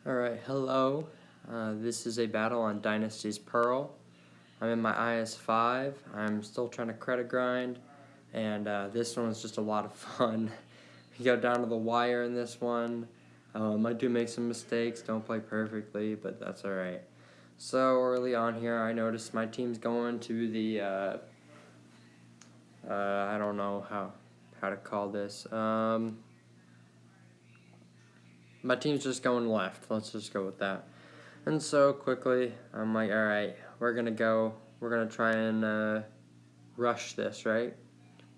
Alright, hello. This is a battle on Dynasty's Pearl. I'm in my IS-5. I'm still trying to credit grind, and this one was just a lot of fun. You go down to the wire in this one. I do make some mistakes, don't play perfectly, but that's alright. So early on here, I noticed my team's going to the, I don't know how to call this. My team's just going left. Let's just go with that. And so quickly, I'm like, all right, we're gonna try and rush this, right?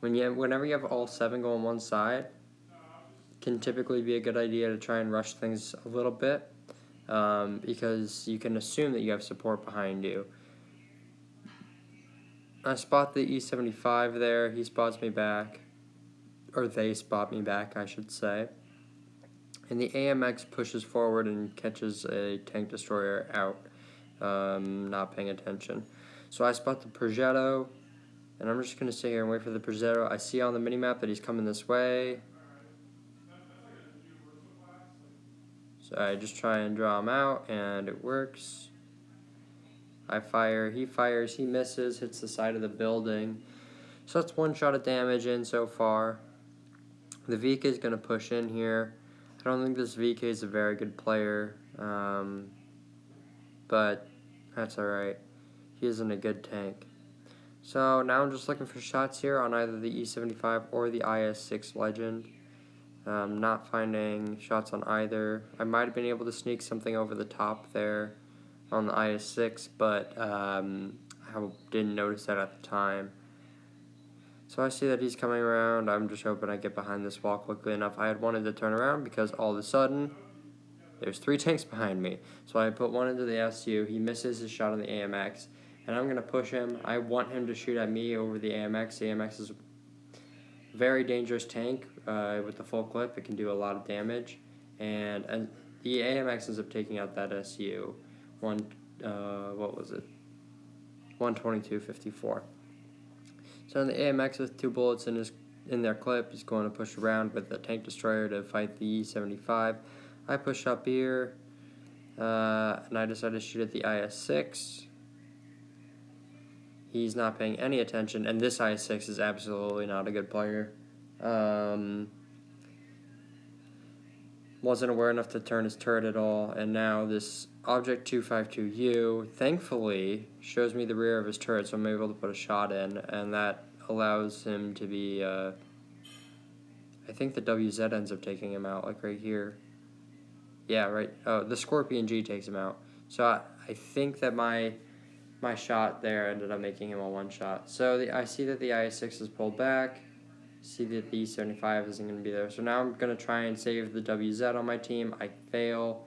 Whenever you have all 7 go on one side, can typically be a good idea to try and rush things a little bit, because you can assume that you have support behind you. I spot the E-75 there. He spots me back, or they spot me back, I should say. And the AMX pushes forward and catches a tank destroyer out, not paying attention. So I spot the Progetto, and I'm just going to sit here and wait for the Progetto. I see on the minimap that he's coming this way. So I just try and draw him out, and it works. I fire, he fires, he misses, hits the side of the building. So that's 1 shot of damage in so far. The VK is going to push in here. I don't think this VK is a very good player, but that's alright. He isn't a good tank. So now I'm just looking for shots here on either the E-75 or the IS-6 Legend. Not finding shots on either. I might have been able to sneak something over the top there on the IS-6, but I didn't notice that at the time. So I see that he's coming around. I'm just hoping I get behind this wall quickly enough. I had wanted to turn around because all of a sudden, there's 3 tanks behind me. So I put one into the SU. He misses his shot on the AMX, and I'm going to push him. I want him to shoot at me over the AMX. The AMX is a very dangerous tank. With the full clip, it can do a lot of damage. And the AMX ends up taking out that SU. What was it? 122.54. So the AMX with 2 bullets in their clip is going to push around with the tank destroyer to fight the E-75. I push up here, and I decide to shoot at the IS-6. He's not paying any attention, and this IS-6 is absolutely not a good player. Wasn't aware enough to turn his turret at all, and now this Object 252U thankfully shows me the rear of his turret, so I'm able to put a shot in, and that allows him to be, I think the WZ ends up taking him out, like right here. Yeah, right. Oh, the Scorpion G takes him out. So I think that my shot there ended up making him a 1-shot. So I see that the IS-6 is pulled back. See that the E-75 isn't going to be there. So now I'm going to try and save the WZ on my team. I fail.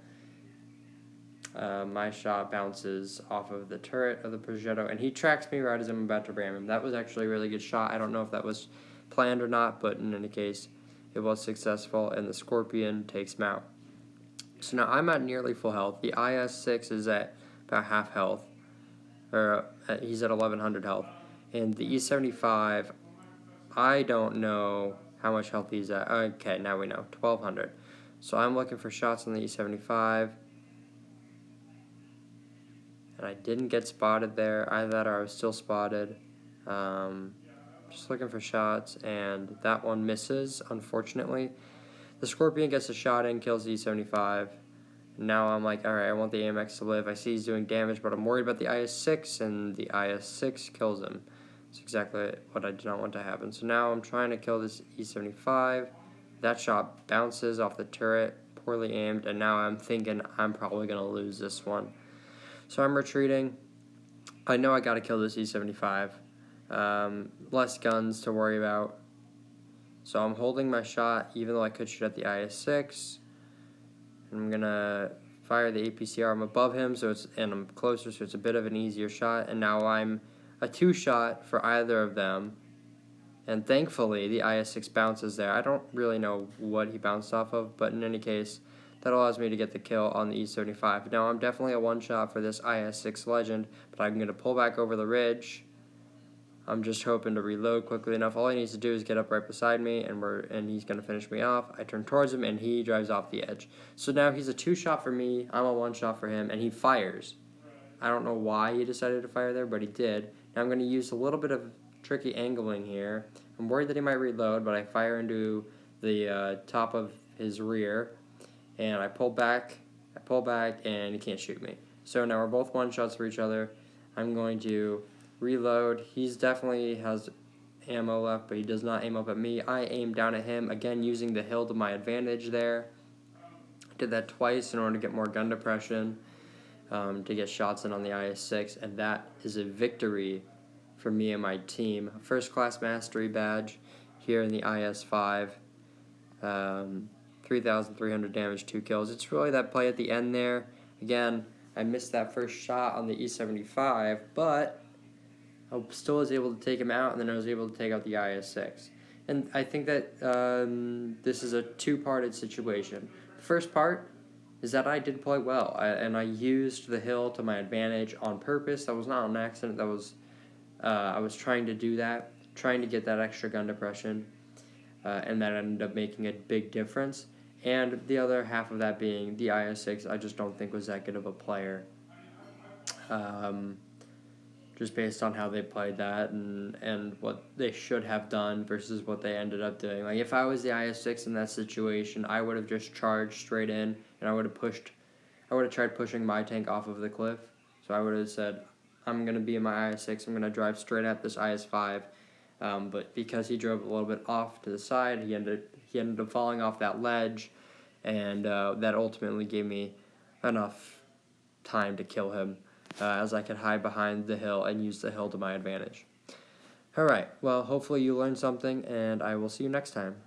My shot bounces off of the turret of the Progetto, and he tracks me right as I'm about to ram him. That was actually a really good shot. I don't know if that was planned or not, but in any case, it was successful, and the Scorpion takes him out. So now I'm at nearly full health. The IS-6 is at about half health, or he's at 1100 health. And the E-75, I don't know how much health he's at. Okay, now we know, 1200. So I'm looking for shots on the E-75. And I didn't get spotted there. Either that or I was still spotted. Just looking for shots, and that one misses, unfortunately. The Scorpion gets a shot in, kills the E-75. Now I'm like, alright, I want the AMX to live. I see he's doing damage, but I'm worried about the IS-6, and the IS-6 kills him. It's exactly what I did not want to happen. So now I'm trying to kill this E-75. That shot bounces off the turret, poorly aimed, and now I'm thinking I'm probably going to lose this one. So I'm retreating. I know I got to kill this E-75. Less guns to worry about. So I'm holding my shot, even though I could shoot at the IS-6. I'm going to fire the APCR. I'm above him, and I'm closer, so it's a bit of an easier shot. And now I'm a 2-shot for either of them. And thankfully, the IS-6 bounces there. I don't really know what he bounced off of, but in any case, that allows me to get the kill on the E-75. Now, I'm definitely a 1-shot for this IS-6 Legend, but I'm going to pull back over the ridge. I'm just hoping to reload quickly enough. All he needs to do is get up right beside me, and he's going to finish me off. I turn towards him, and he drives off the edge. So now he's a 2-shot for me, I'm a 1-shot for him, and he fires. I don't know why he decided to fire there, but he did. Now I'm going to use a little bit of tricky angling here. I'm worried that he might reload, but I fire into the top of his rear, and I pull back, and he can't shoot me. So now we're both 1-shots for each other. I'm going to reload. He's definitely has ammo left, but he does not aim up at me. I aim down at him, again using the hill to my advantage there. Did that twice in order to get more gun depression, to get shots in on the IS-6, and that is a victory for me and my team. First class mastery badge here in the IS-5. 3,300 damage, 2 kills. It's really that play at the end there. Again, I missed that first shot on the E75, but I still was able to take him out, and then I was able to take out the IS-6. And I think that this is a two-parted situation. The first part is that I did play well, and I used the hill to my advantage on purpose. That was not an accident. That was I was trying to do that, trying to get that extra gun depression, and that ended up making a big difference. And the other half of that being the IS-6, I just don't think was that good of a player. Just based on how they played that and what they should have done versus what they ended up doing. Like, if I was the IS-6 in that situation, I would have just charged straight in, and I would have tried pushing my tank off of the cliff. So I would have said, I'm going to be in my IS-6, I'm going to drive straight at this IS-5. But because he drove a little bit off to the side, he ended up falling off that ledge, and that ultimately gave me enough time to kill him, as I could hide behind the hill and use the hill to my advantage. Alright, well, hopefully you learned something, and I will see you next time.